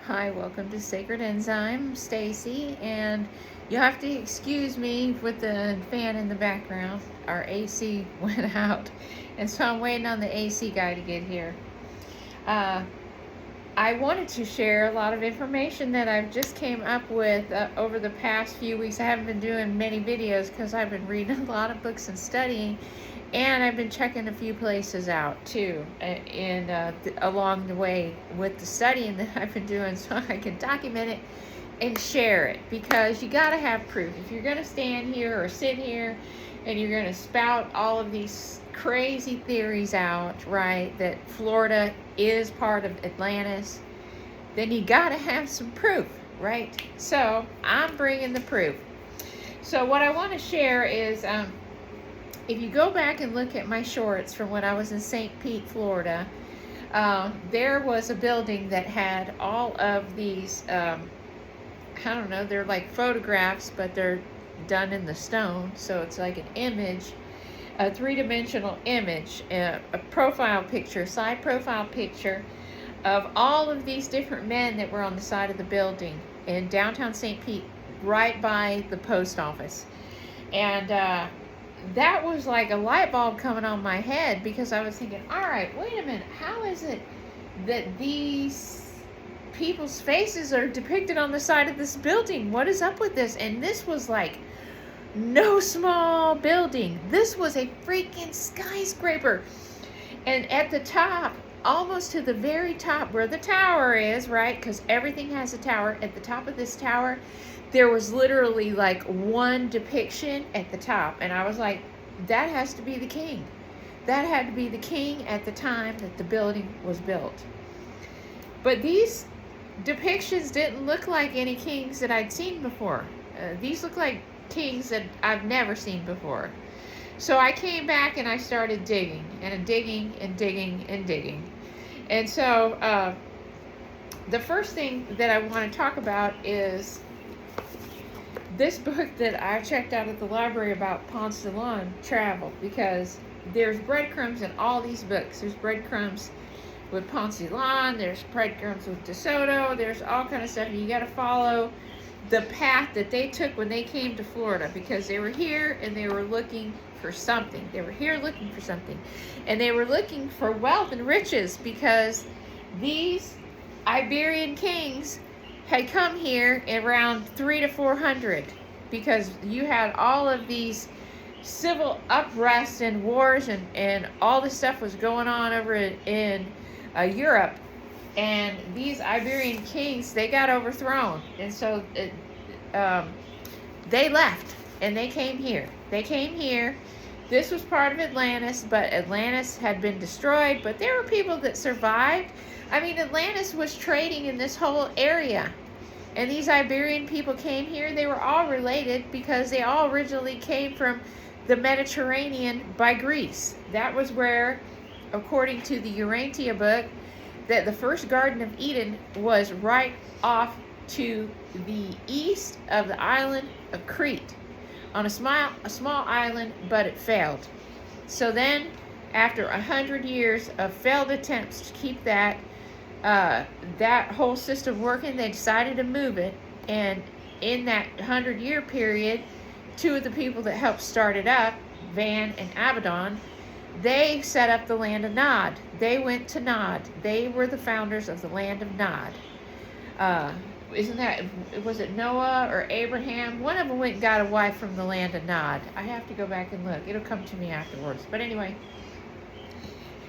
Hi, welcome to Sacred Enzyme, Stacy, and you'll have to excuse me with the fan in the background. Our AC went out, and so I'm waiting on the AC guy to get here. I wanted to share a lot of information that I've just came up with over the past few weeks. I haven't been doing many videos because I've been reading a lot of books and studying, and I've been checking a few places out too, along the way with the studying that I've been doing, so I can document it and share it, because you got to have proof. If you're going to stand here or sit here and you're going to spout all of these crazy theories out, right, that Florida is part of Atlantis, then you got to have some proof, right? So I'm bringing the proof. So what I want to share is, if you go back and look at my shorts from when I was in St. Pete, Florida, there was a building that had all of these, I don't know, they're like photographs, but they're done in the stone. So it's like an image, a three-dimensional image, a profile picture, side profile picture of all of these different men that were on the side of the building in downtown St. Pete, right by the post office. And that was like a light bulb coming on my head, because I was thinking, all right, wait a minute, how is it that these people's faces are depicted on the side of this building? What is up with this? And this was like no small building. This was a freaking skyscraper. And at the top, almost to the very top where the tower is, right? Because everything has a tower. At the top of this tower, there was literally like one depiction at the top. And I was like, that has to be the king. That had to be the king at the time that the building was built. But these depictions didn't look like any kings that I'd seen before. These look like kings that I've never seen before. So I came back and I started digging and digging and digging and digging. And so the first thing that I want to talk about is this book that I checked out at the library about Ponce de Leon travel, because there's breadcrumbs in all these books. There's breadcrumbs with Ponce de Leon, there's breadcrumbs with De Soto, there's all kind of stuff. You got to follow the path that they took when they came to Florida, because they were here and they were looking for something. They were here looking for something. And they were looking for wealth and riches, because these Iberian kings had come here around 300 to 400, because you had all of these civil unrest and wars, and all this stuff was going on over in Europe. And these Iberian kings, they got overthrown. And so they left and they came here. They came here. This was part of Atlantis, but Atlantis had been destroyed. But there were people that survived. I mean, Atlantis was trading in this whole area. And these Iberian people came here. They were all related, because they all originally came from the Mediterranean by Greece. That was where, according to the Urantia book, that the first Garden of Eden was right off to the east of the island of Crete, on a small island, but it failed. So then, after 100 years of failed attempts to keep that whole system working, they decided to move it. And in that 100-year period, two of the people that helped start it up, Van and Abaddon, they set up the land of Nod. They went to Nod. They were the founders of the land of Nod. Was it Noah or Abraham? One of them went and got a wife from the land of Nod. I have to go back and look. It'll come to me afterwards. But anyway,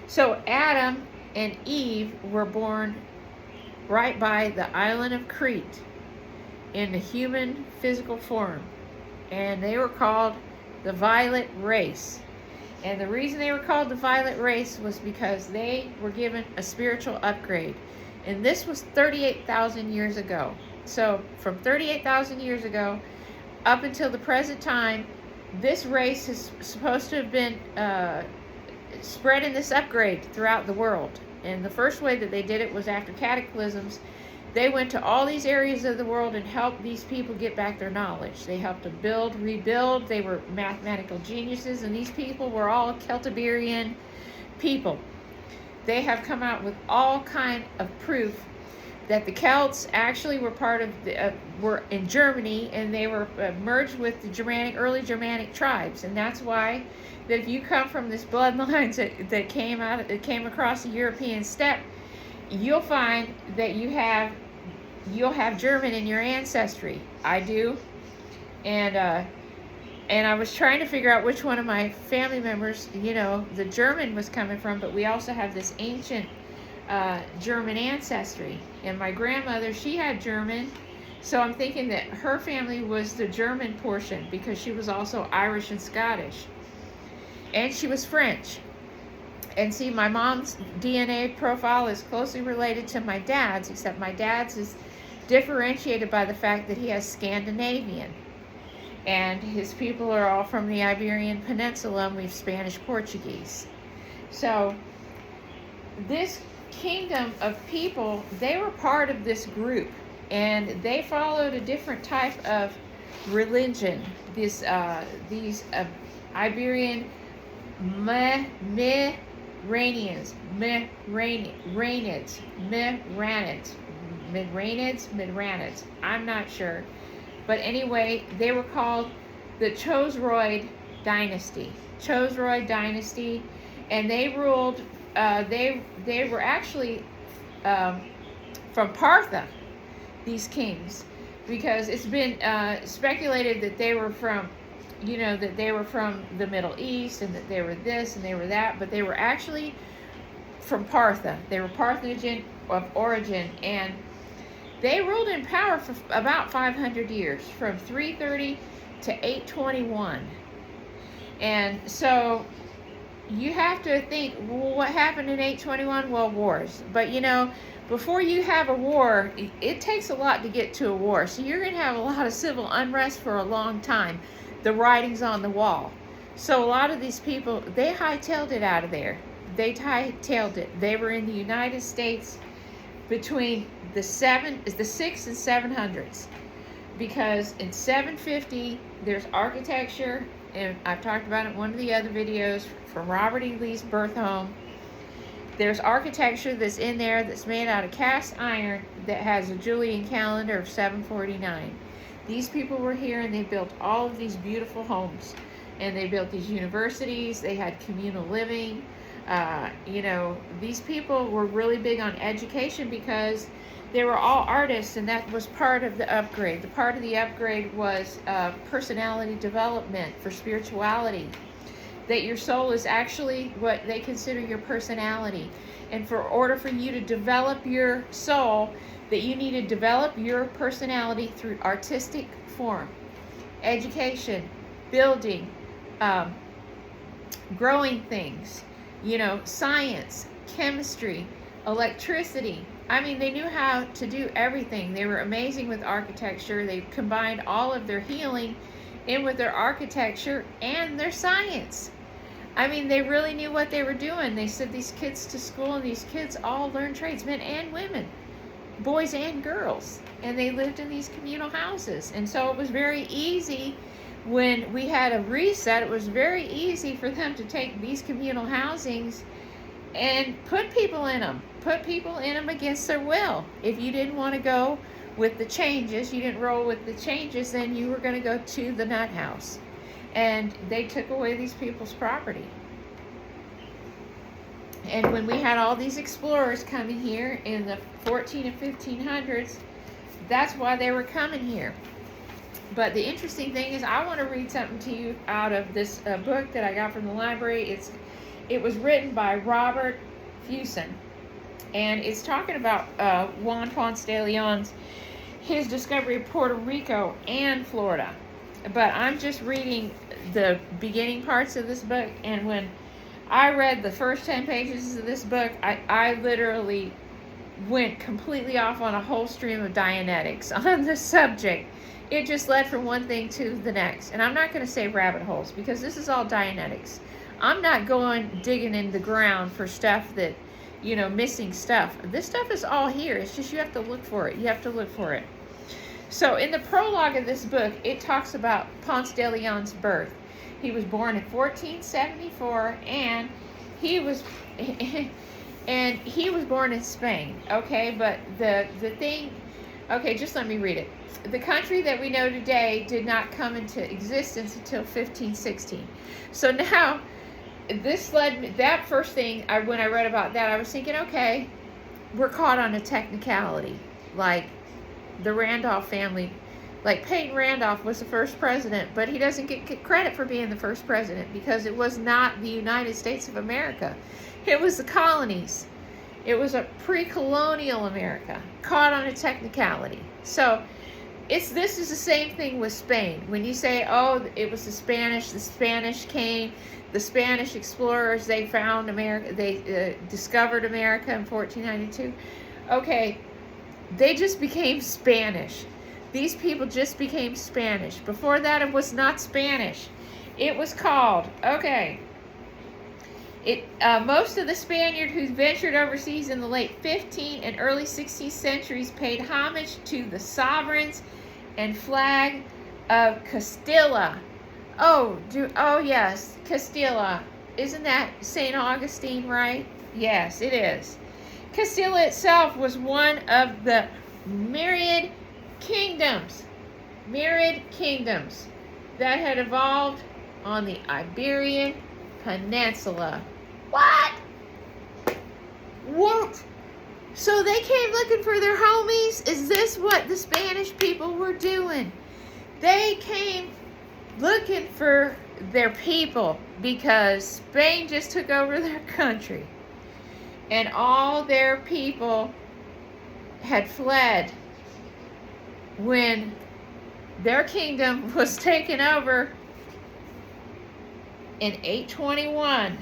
so Adam and Eve were born right by the island of Crete in the human physical form. And they were called the Violet Race. And the reason they were called the Violet Race was because they were given a spiritual upgrade. And this was 38,000 years ago. So from 38,000 years ago up until the present time, this race is supposed to have been spreading this upgrade throughout the world. And the first way that they did it was after cataclysms. They went to all these areas of the world and helped these people get back their knowledge. They helped to build, rebuild. They were mathematical geniuses, and these people were all Celtiberian people. They have come out with all kind of proof that the Celts actually were part of were in Germany, and they were merged with the early Germanic tribes, and that's why that if you come from this bloodlines that came across the European steppe, you'll find that you'll have German in your ancestry. I do, and I was trying to figure out which one of my family members, the German was coming from, but we also have this ancient German ancestry. And my grandmother, she had German, so I'm thinking that her family was the German portion, because she was also Irish and Scottish. And she was French. And see, my mom's DNA profile is closely related to my dad's, except my dad's is differentiated by the fact that he has Scandinavian. And his people are all from the Iberian Peninsula, and we have Spanish Portuguese. So this kingdom of people, they were part of this group, and they followed a different type of religion. These Iberian Midranians, Midranids, I'm not sure. But anyway, they were called the Chosroid dynasty. And they ruled, they were actually from Partha, these kings, because it's been speculated that they were from, that they were from the Middle East, and that they were this and they were that, but they were actually from Partha. They were Parthian of origin, and they ruled in power for about 500 years, from 330 to 821. And so you have to think, well, what happened in 821? Well, wars. But before you have a war, it takes a lot to get to a war. So you're going to have a lot of civil unrest for a long time. The writing's on the wall. So a lot of these people, they hightailed it out of there. They hightailed it. They were in the United States between the 6 and 700s, because in 750 there's architecture, and I've talked about it in one of the other videos, from Robert E. Lee's birth home. There's architecture that's in there that's made out of cast iron that has a Julian calendar of 749. These people were here, and they built all of these beautiful homes, and they built these universities. They had communal living. These people were really big on education, because they were all artists, and that was part of the upgrade. The part of the upgrade was personality development for spirituality, that your soul is actually what they consider your personality. And for order for you to develop your soul, that you need to develop your personality through artistic form, education, building, growing things, science, chemistry, electricity. I mean, they knew how to do everything. They were amazing with architecture. They combined all of their healing in with their architecture and their science. I mean, they really knew what they were doing. They sent these kids to school, and these kids all learned trades, men and women, boys and girls, and they lived in these communal houses. And so it was very easy when we had a reset. It was very easy for them to take these communal housings and put people in them against their will. If you didn't want to go with the changes, you didn't roll with the changes, then you were going to go to the nut house. And they took away these people's property. And when we had all these explorers coming here in the 14 and 1500s, that's why they were coming here. But the interesting thing is, I want to read something to you out of this book that I got from the library. It was written by Robert Fuson, and it's talking about Juan Ponce de Leon's, his discovery of Puerto Rico and Florida. But I'm just reading the beginning parts of this book, and when I read the first 10 pages of this book, I literally went completely off on a whole stream of Dianetics on the subject. It just led from one thing to the next. And I'm not going to say rabbit holes, because this is all Dianetics. I'm not going digging in the ground for stuff that, missing stuff. This stuff is all here. It's just you have to look for it. So in the prologue of this book, it talks about Ponce de Leon's birth. He was born in 1474, and he was And he was born in Spain, okay? But the thing, okay, just let me read it. The country that we know today did not come into existence until 1516. So now, this led me, that first thing, when I read about that, I was thinking, okay, we're caught on a technicality. Like, the Randolph family, like Peyton Randolph was the first president, but he doesn't get credit for being the first president because it was not the United States of America. It was the colonies. It was a pre-colonial America, caught on a technicality. So this is the same thing with Spain. When you say, oh, it was the Spanish came, the Spanish explorers, they found America, they discovered America in 1492. Okay, they just became Spanish. These people just became Spanish. Before that, it was not Spanish. It was called, okay, most of the Spaniards who ventured overseas in the late 15th and early 16th centuries paid homage to the sovereigns and flag of Castilla. Oh yes, Castilla. Isn't that St. Augustine, right? Yes, it is. Castilla itself was one of the myriad kingdoms that had evolved on the Iberian Peninsula. What? So they came looking for their homies? Is this what the Spanish people were doing? They came looking for their people because Spain just took over their country. And all their people had fled when their kingdom was taken over in 821.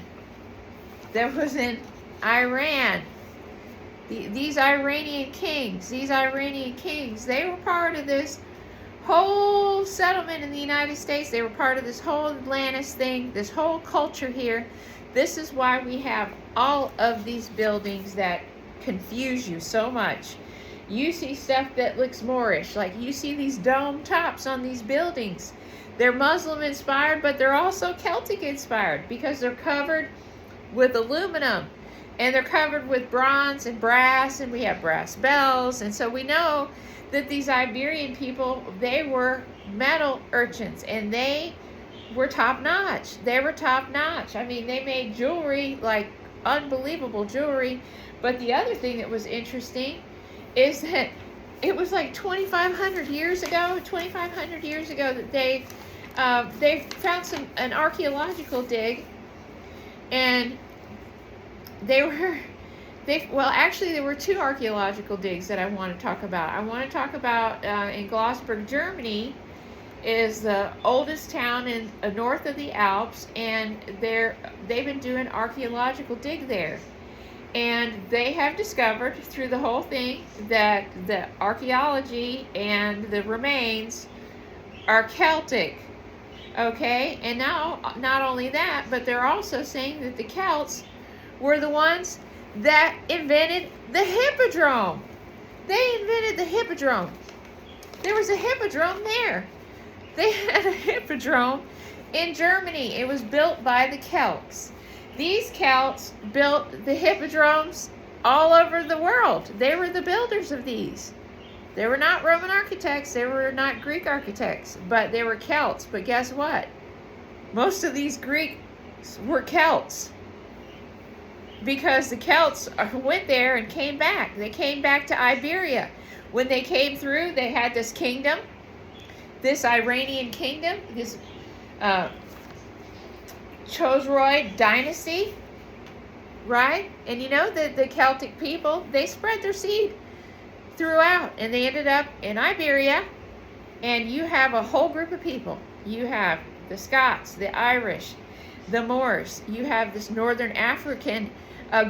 That was in Iran. These Iranian kings, they were part of this whole settlement in the United States. They were part of this whole Atlantis thing, this whole culture here. This is why we have all of these buildings that confuse you so much. You see stuff that looks Moorish, like you see these dome tops on these buildings. They're Muslim inspired, but they're also Celtic inspired because they're covered with aluminum and they're covered with bronze and brass, and we have brass bells. And so we know that these Iberian people, they were metal urchins and they were top notch. I mean, they made jewelry, like unbelievable jewelry. But the other thing that was interesting is that it was like 2,500 years ago that they found an archaeological dig, and actually there were two archaeological digs that I want to talk about. I want to talk about in Glossburg, Germany, is the oldest town in north of the Alps, and they've been doing archaeological dig there. And they have discovered through the whole thing that the archaeology and the remains are Celtic. Okay, and now not only that, but they're also saying that the Celts were the ones that invented the hippodrome. They invented the hippodrome. There was a hippodrome there. They had a hippodrome in Germany. It was built by the Celts. These Celts built the hippodromes all over the world. They were the builders of these. They were not Roman architects. They were not Greek architects, but they were Celts. But guess what? Most of these Greeks were Celts, because the Celts went there and came back. They came back to Iberia. When they came through, they had this kingdom, this Iranian kingdom, this Chosroid dynasty, right? And you know that the Celtic people, they spread their seed throughout, and they ended up in Iberia. And you have a whole group of people. You have the Scots, the Irish, the Moors. You have this Northern African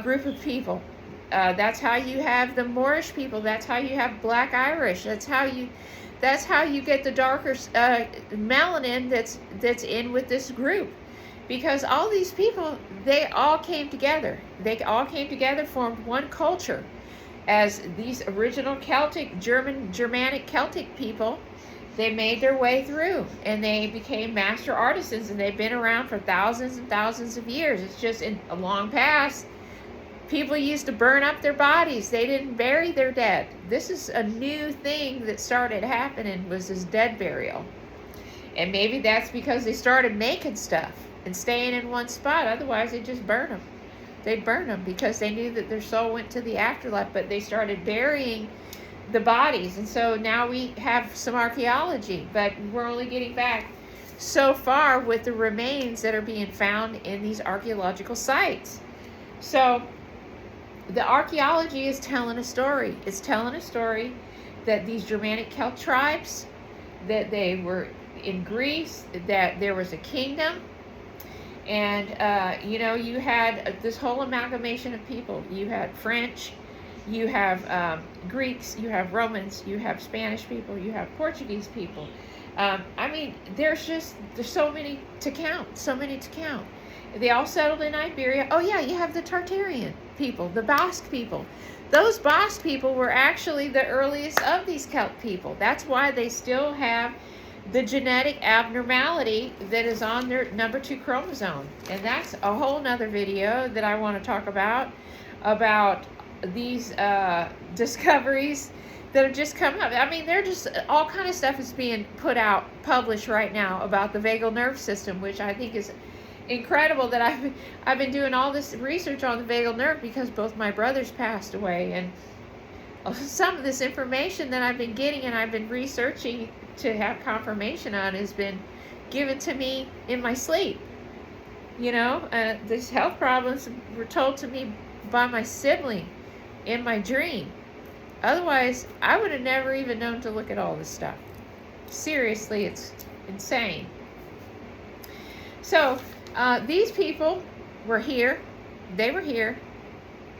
group of people. That's how you have the Moorish people. That's how you have Black Irish. That's how you get the darker melanin that's in with this group. Because all these people, they all came together. They all came together, formed one culture. As these original Celtic, Germanic Celtic people, they made their way through, and they became master artisans, and they've been around for thousands and thousands of years. It's just in a long past, People used to burn up their bodies. They didn't bury their dead. This is a new thing that started happening, was this dead burial. And maybe that's because they started making stuff and staying in one spot. Otherwise, they'd just burn them. They'd burn them because they knew that their soul went to the afterlife, but they started burying the bodies. And so now we have some archaeology, but we're only getting back so far with the remains that are being found in these archaeological sites. So the archaeology is telling a story. It's telling a story that these Germanic Celt tribes, that they were in Greece, that there was a kingdom, and you had this whole amalgamation of people. You had French, you have Greeks, you have Romans, you have Spanish people, you have Portuguese people. There's so many to count. They all settled in Iberia. Oh yeah, you have the Tartarian people, the Basque people. Those Basque people were actually the earliest of these Celt people. That's why they still have the genetic abnormality that is on their number 2 chromosome. And that's a whole nother video that I want to talk about these discoveries that have just come up. They're just, all kind of stuff is being published right now about the vagal nerve system, which I think is incredible. That I've been doing all this research on the vagal nerve because both my brothers passed away, and some of this information that I've been getting and I've been researching to have confirmation on has been given to me in my sleep. These health problems were told to me by my sibling in my dream. Otherwise, I would have never even known to look at all this stuff. Seriously, it's insane. So, these people were here. They were here.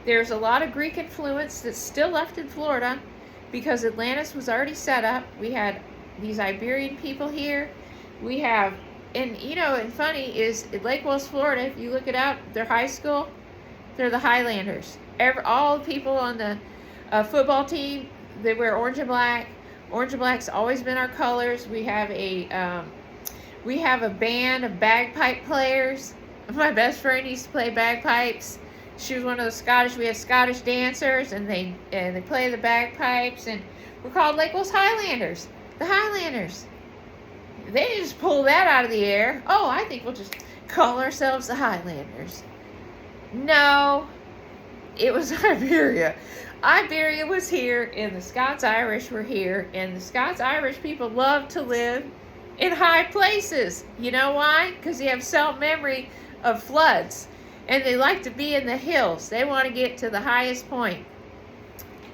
There's a lot of Greek influence that's still left in Florida because Atlantis was already set up. We had these Iberian people here. We have, and funny is Lake Wales, Florida, if you look it up, their high school, they're the Highlanders. All the people on the football team, they wear orange and black. Orange and black's always been our colors. We have a band of bagpipe players. My best friend used to play bagpipes. She was one of the Scottish. We have Scottish dancers, and they play the bagpipes, and we're called Lake Wales Highlanders. The Highlanders. They didn't just pull that out of the air. Oh, I think we'll just call ourselves the Highlanders. No, it was Iberia. Iberia was here, and the Scots-Irish were here, and the Scots-Irish people love to live in high places. You know why? Because they have self-memory of floods, and they like to be in the hills. They want to get to the highest point.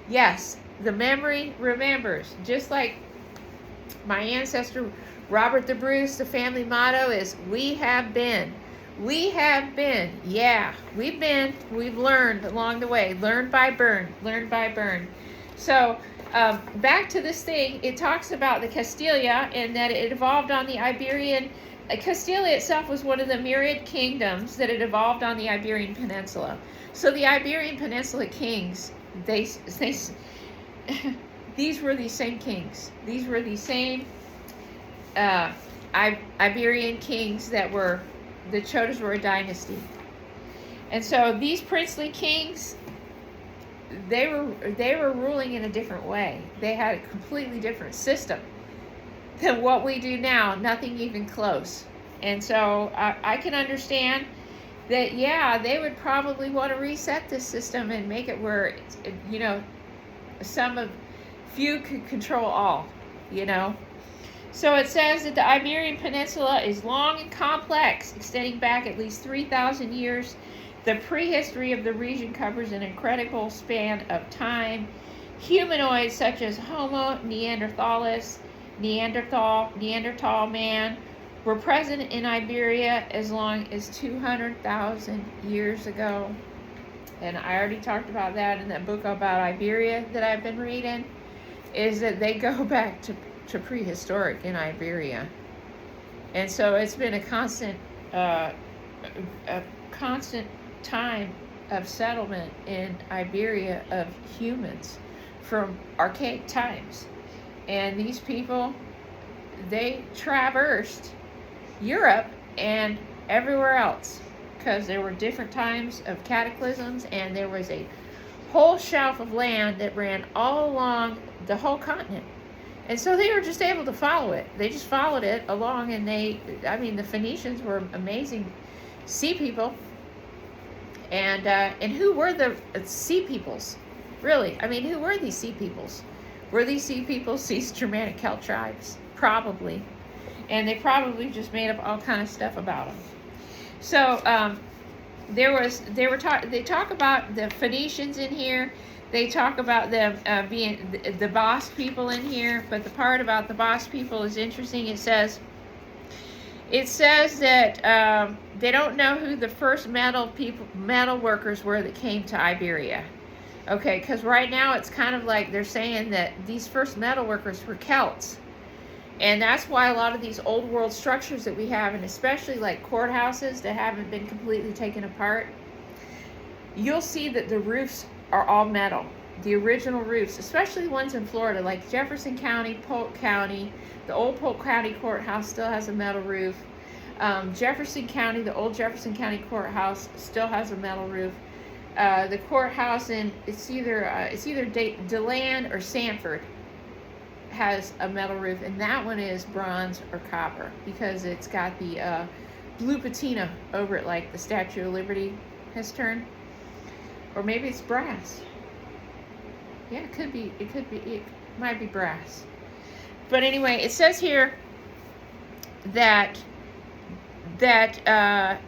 Yes, the memory remembers. Just like my ancestor, Robert the Bruce, the family motto is, we have been. We have been. Yeah, we've been. We've learned along the way. Learn by burn. Learn by burn. So, back to this thing, it talks about the Castilia and that it evolved on the Iberian. Castilia itself was one of the myriad kingdoms that had evolved on the Iberian Peninsula. So the Iberian Peninsula kings, these were the same kings. These were the same Iberian kings that were, the Chotas were a dynasty. And so these princely kings, they were ruling in a different way. They had a completely different system than what we do now, nothing even close. And so I can understand that, yeah, they would probably want to reset this system and make it where, few could control all, So it says that the Iberian Peninsula is long and complex, extending back at least 3,000 years. The prehistory of the region covers an incredible span of time. Humanoids such as Homo neanderthalis, Neanderthal man, were present in Iberia as long as 200,000 years ago. And I already talked about that in that book about Iberia that I've been reading, is that they go back to prehistoric in Iberia. And so it's been a constant time of settlement in Iberia of humans from archaic times. And these people, they traversed Europe and everywhere else, because there were different times of cataclysms, and there was a whole shelf of land that ran all along the whole continent. And so they were just able to follow it. They just followed it along, and the Phoenicians were amazing sea people. And who were the sea peoples? Really, I mean, who were these sea peoples? Were these sea peoples these Germanic Celt tribes? Probably. And they probably just made up all kind of stuff about them. So they talk about the Phoenicians in here. They talk about them being the Basque people in here. But the part about the Basque people is interesting. It says that they don't know who the first metal workers were that came to Iberia. Okay, because right now it's kind of like they're saying that these first metal workers were Celts. And that's why a lot of these old world structures that we have, and especially like courthouses that haven't been completely taken apart, you'll see that the roofs are all metal. The original roofs, especially the ones in Florida, like Jefferson County, Polk County. The old Polk County courthouse still has a metal roof. Jefferson County, the old Jefferson County courthouse still has a metal roof. The courthouse it's either DeLand or Sanford has a metal roof, and that one is bronze or copper because it's got the blue patina over it, like the Statue of Liberty has turned. Or maybe it's brass. Yeah, it could be. It might be brass. But anyway, it says here that the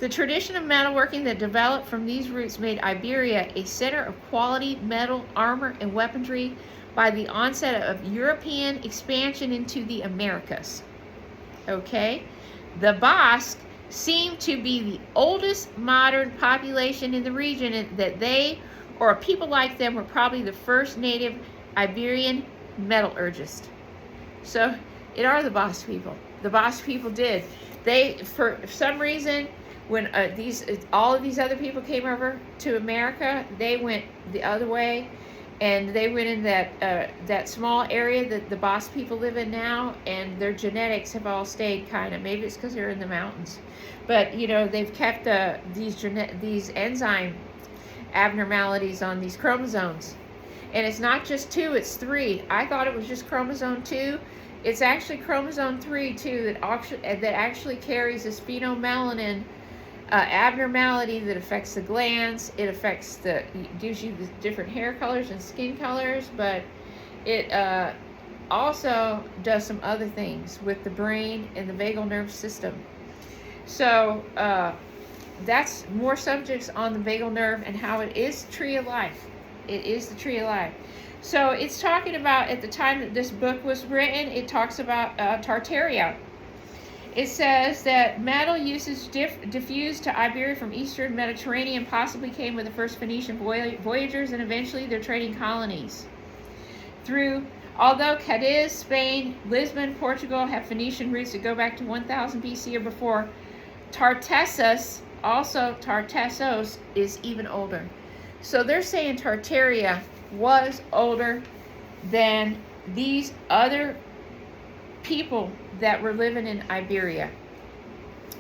tradition of metalworking that developed from these roots made Iberia a center of quality metal armor and weaponry by the onset of European expansion into the Americas. Okay? The Basque seem to be the oldest modern population in the region, and that they, or people like them, were probably the first native Iberian metallurgists. So, it are the Basque people. The Basque people did. They, for some reason, when all of these other people came over to America, they went the other way, and they went in that small area that the Basque people live in now, and their genetics have all stayed kind of. Maybe it's because they're in the mountains, but they've kept these enzyme abnormalities on these chromosomes, and it's not just 2, it's 3. I thought it was just chromosome 2. It's actually chromosome 3 too that actually carries this phenomelanin abnormality that affects the glands. It affects gives you the different hair colors and skin colors, but it also does some other things with the brain and the vagal nerve system. So that's more subjects on the vagal nerve and how it is the tree of life. It is the tree of life. So it's talking about, at the time that this book was written, it talks about Tartaria. It says that metal usage diffused to Iberia from eastern Mediterranean possibly came with the first Phoenician voyagers and eventually their trading colonies. Although Cadiz, Spain, Lisbon, Portugal have Phoenician roots that go back to 1000 BC or before, Tartessos is even older. So they're saying Tartaria was older than these other people that were living in Iberia.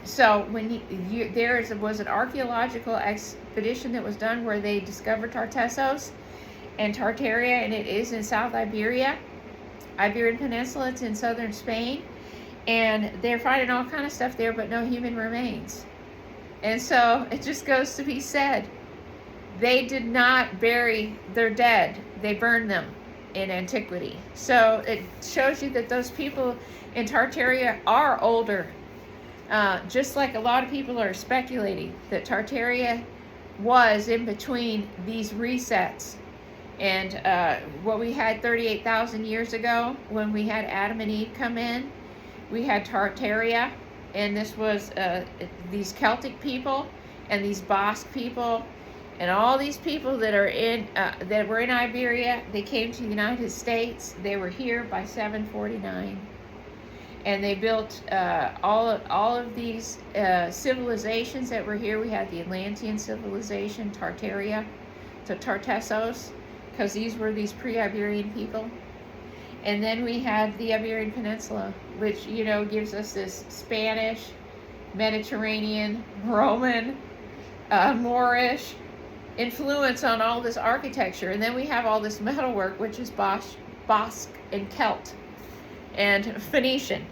So when was an archaeological expedition that was done where they discovered Tartessos and Tartaria, and it is in South Iberia, Iberian Peninsula. It's in southern Spain, and they're finding all kind of stuff there, but no human remains. And so it just goes to be said, they did not bury their dead. They burned them in antiquity. So it shows you that those people in Tartaria are older. Just like a lot of people are speculating that Tartaria was in between these resets. And what we had 38,000 years ago when we had Adam and Eve come in, we had Tartaria, and this was these Celtic people and these Basque people and all these people that are that were in Iberia. They came to the United States. They were here by 749, and they built all of these civilizations that were here. We had the Atlantean civilization, Tartaria, to Tartessos, because these were these pre-Iberian people. And then we had the Iberian Peninsula, which gives us this Spanish, Mediterranean, Roman, Moorish influence on all this architecture. And then we have all this metalwork, which is Basque and Celt and Phoenician.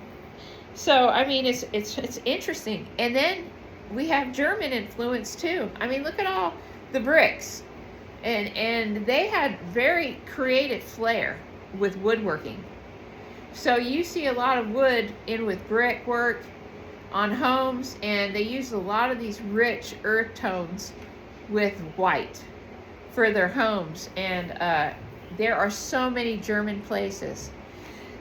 So, I mean, it's interesting. And then we have German influence too. I mean, look at all the bricks. And they had very creative flair with woodworking. So you see a lot of wood in with brickwork on homes, and they use a lot of these rich earth tones with white for their homes. And there are so many German places.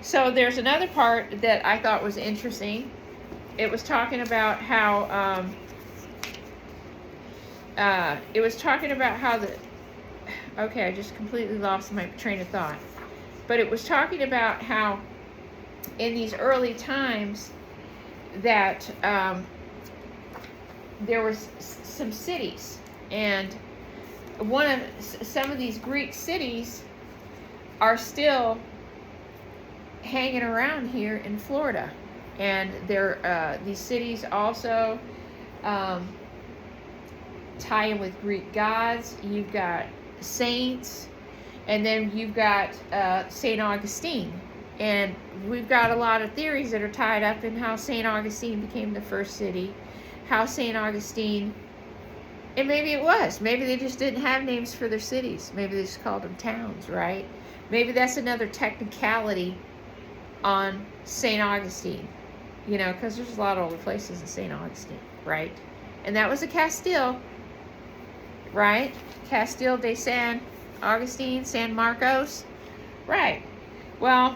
So there's another part that I thought was interesting. It was talking about how okay, I just completely lost my train of thought. But it was talking about how in these early times that there was some cities, and some of these Greek cities are still hanging around here in Florida. And these cities also tie in with Greek gods. You've got saints, and then you've got St. Augustine. And we've got a lot of theories that are tied up in how St. Augustine became the first city, how St. Augustine, and maybe they just didn't have names for their cities. Maybe they just called them towns, right? Maybe that's another technicality on St. Augustine, because there's a lot of older places in St. Augustine, right? And that was a Castile, right? Castile de San Augustine, San Marcos, right? Well,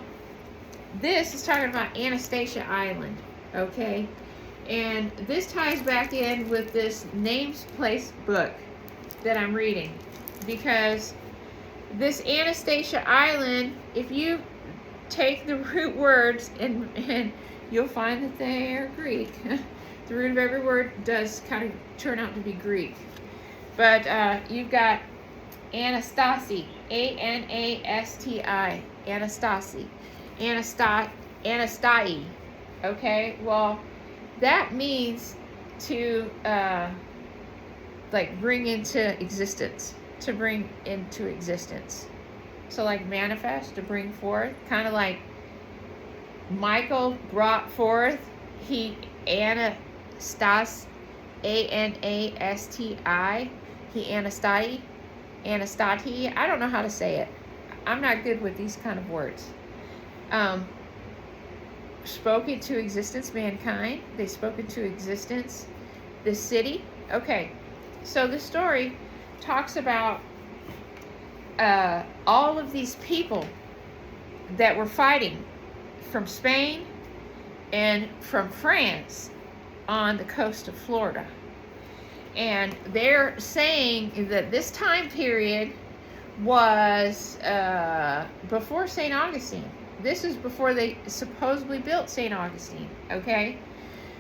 this is talking about Anastasia Island, okay? And this ties back in with this names place book that I'm reading, because this Anastasia Island, if you take the root words and you'll find that they are Greek. The root of every word does kind of turn out to be Greek. But you've got Anastasi, A-N-A-S-T-I, Anastasi, Anastai, okay? Well, that means to bring into existence, to bring into existence. So like manifest, to bring forth, kind of like Michael brought forth, Anastas, A-N-A-S-T-I, he Anastati, I don't know how to say it. I'm not good with these kind of words. Spoke into existence mankind. They spoke into existence the city. Okay, so the story talks about all of these people that were fighting from Spain and from France on the coast of Florida. And they're saying that this time period was before St. Augustine. This is before they supposedly built St. Augustine, okay?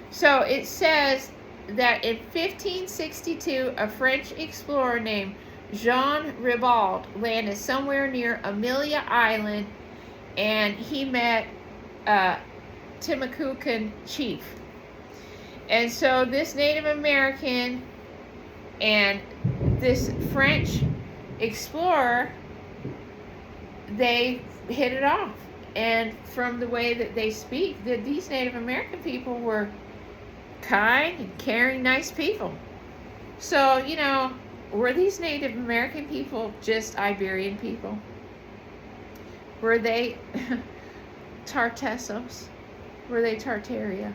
So it says that in 1562, a French explorer named Jean Ribaud landed somewhere near Amelia Island, and he met Timucucan chief. And so this Native American and this French explorer, they hit it off. And from the way that they speak, that these Native American people were kind and caring, nice people. So, were these Native American people just Iberian people? Were they Tartessos? Were they Tartaria?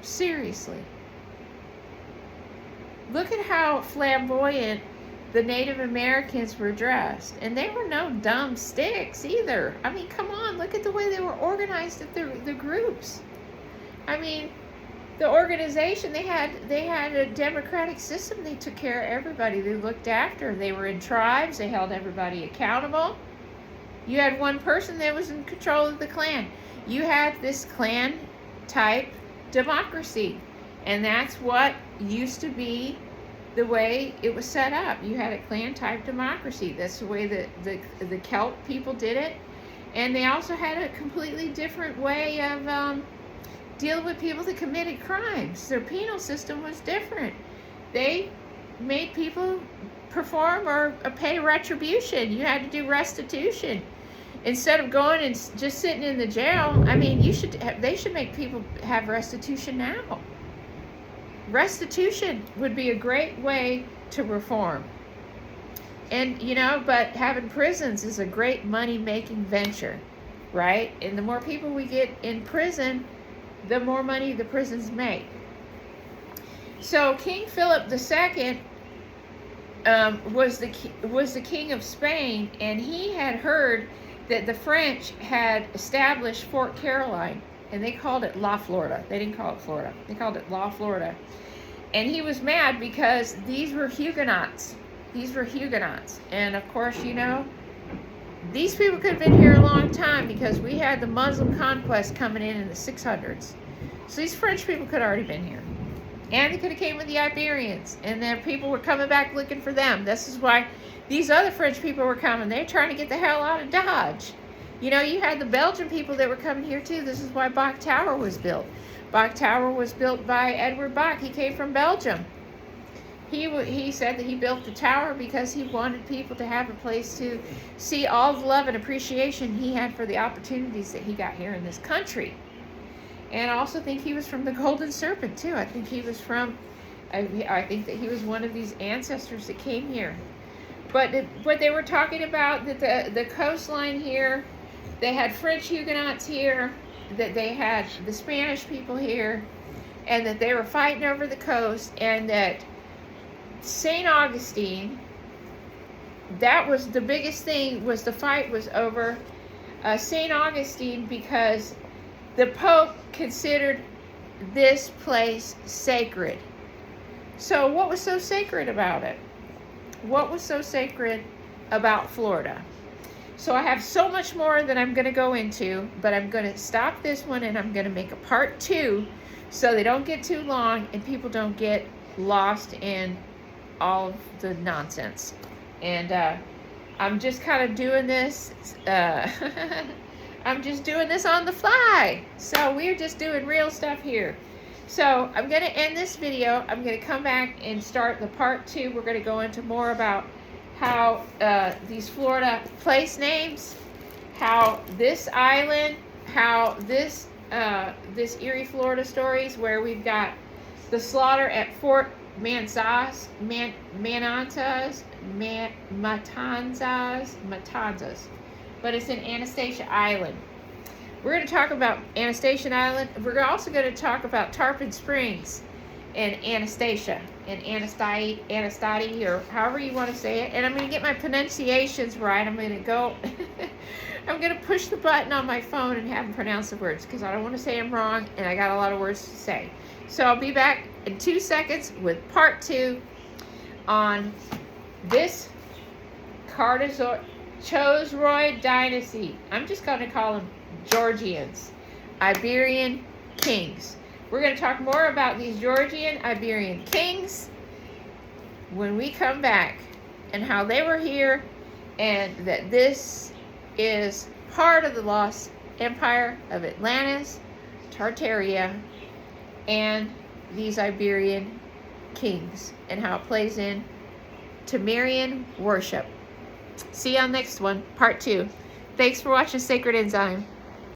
Seriously. Look at how flamboyant the Native Americans were dressed. And they were no dumb sticks either. I mean, come on, look at the way they were organized at the groups. I mean, the organization, they had a democratic system. They took care of everybody. They looked after. They were in tribes. They held everybody accountable. You had one person that was in control of the clan. You had this clan type democracy. And that's what used to be the way it was set up. You had a clan type democracy. That's the way that the Celt people did it. And they also had a completely different way of dealing with people that committed crimes. Their penal system was different. They made people perform or pay retribution. You had to do restitution. Instead of going and just sitting in the jail, I mean, they should make people have restitution now. Restitution would be a great way to reform. And, you know, but having prisons is a great money-making venture, right? And the more people we get in prison, the more money the prisons make. So King Philip II was the king of Spain, and he had heard that the French had established Fort Caroline, and they called it La Florida. They didn't call it Florida. They called it La Florida. And he was mad because these were Huguenots. These were Huguenots. And of course, you know, these people could have been here a long time because we had the Muslim conquest coming in the 600s. So these French people could have already been here. And they could have came with the Iberians. And then people were coming back looking for them. This is why these other French people were coming. They're trying to get the hell out of Dodge. You know, you had the Belgian people that were coming here too. This is why Bach Tower was built. Bach Tower was built by Edward Bach. He came from Belgium. He said that he built the tower because he wanted people to have a place to see all the love and appreciation he had for the opportunities that he got here in this country. And I also think he was from the Golden Serpent too. I think he was from, I think that he was one of these ancestors that came here. But what they were talking about, that the coastline here, they had French Huguenots here, that they had the Spanish people here, and that they were fighting over the coast, and that St. Augustine, that was the biggest thing, was the fight was over St. Augustine, because the Pope considered this place sacred. So what was so sacred about it? What was so sacred about Florida? So I have so much more that I'm going to go into, but I'm going to stop this one and I'm going to make a part 2 so they don't get too long and people don't get lost in all of the nonsense. And I'm just kind of doing this, I'm just doing this on the fly. So we're just doing real stuff here. So I'm going to end this video. I'm going to come back and start the part 2. We're going to go into more about how these Florida place names, how this island, how this Erie, Florida stories, where we've got the slaughter at Fort Matanzas, but it's in Anastasia Island. We're going to talk about Anastasia Island. We're also going to talk about Tarpon Springs and Anastasia and Anastati, or however you want to say it. And I'm going to get my pronunciations right. I'm going to go, I'm going to push the button on my phone and have them pronounce the words because I don't want to say them wrong and I got a lot of words to say. So I'll be back in 2 seconds with part 2 on this Chosroid dynasty. I'm just going to call them Georgians, Iberian kings. We're going to talk more about these Georgian Iberian kings when we come back and how they were here, and that this is part of the lost empire of Atlantis, Tartaria, and these Iberian kings, and how it plays in to Miriam worship. See you on the next one, part 2. Thanks for watching Sacred Enzyme.